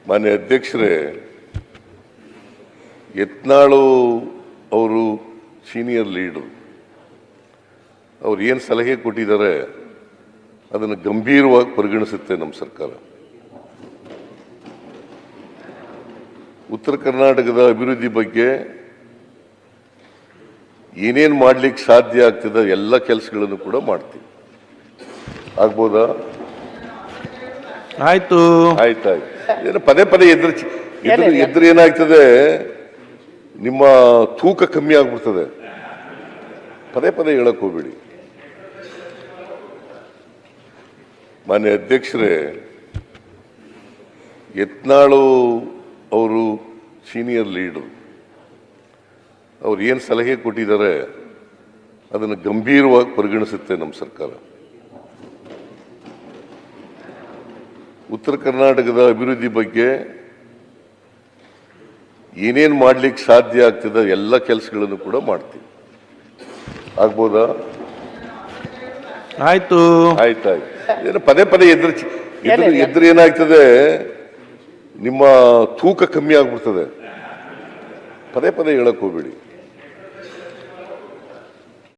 ಮಾನ್ಯ ಅಧ್ಯಕ್ಷರೇ, ಯತ್ನಾಳು ಅವರು ಸೀನಿಯರ್ ಲೀಡರ್, ಅವ್ರು ಏನು ಸಲಹೆ ಕೊಟ್ಟಿದ್ದಾರೆ ಅದನ್ನು ಗಂಭೀರವಾಗಿ ಪರಿಗಣಿಸುತ್ತೆ ನಮ್ಮ ಸರ್ಕಾರ. ಉತ್ತರ ಕರ್ನಾಟಕದ ಅಭಿವೃದ್ಧಿ ಬಗ್ಗೆ ಏನೇನು ಮಾಡ್ಲಿಕ್ಕೆ ಸಾಧ್ಯ ಆಗ್ತದೆ ಎಲ್ಲ ಕೆಲಸಗಳನ್ನು ಕೂಡ ಮಾಡ್ತೀವಿ. ಆಗ್ಬೋದಾ? ಆಯ್ತು ಆಯ್ತಾಯ್ತು. ಏನು ಪದೇ ಪದೇ ಎದುರು ಏನಾಗ್ತದೆ, ನಿಮ್ಮ ತೂಕ ಕಮ್ಮಿ ಆಗ್ಬಿಡ್ತದೆ. ಪದೇ ಪದೇ ಹೇಳಕ್ ಹೋಗ್ಬೇಡಿ. ಮಾನ್ಯ ಅಧ್ಯಕ್ಷರೇ, ಯತ್ನಾಳು ಅವರು ಸೀನಿಯರ್ ಲೀಡರ್, ಅವ್ರು ಏನು ಸಲಹೆ ಕೊಟ್ಟಿದ್ದಾರೆ ಅದನ್ನು ಗಂಭೀರವಾಗಿ ಪರಿಗಣಿಸುತ್ತೆ ನಮ್ಮ ಸರ್ಕಾರ. ಉತ್ತರ ಕರ್ನಾಟಕದ ಅಭಿವೃದ್ಧಿ ಬಗ್ಗೆ ಏನೇನು ಮಾಡ್ಲಿಕ್ಕೆ ಸಾಧ್ಯ ಆಗ್ತದೆ ಎಲ್ಲ ಕೆಲಸಗಳನ್ನು ಕೂಡ ಮಾಡ್ತೀವಿ. ಆಗ್ಬೋದಾ? ಆಯ್ತು ಆಯ್ತಾಯ್ತು. ಏನು ಪದೇ ಪದೇ ಎದುರು ಏನಾಗ್ತದೆ, ನಿಮ್ಮ ತೂಕ ಕಮ್ಮಿ ಆಗ್ಬಿಡ್ತದೆ. ಪದೇ ಪದೇ ಹೇಳಕ್ ಹೋಗ್ಬೇಡಿ.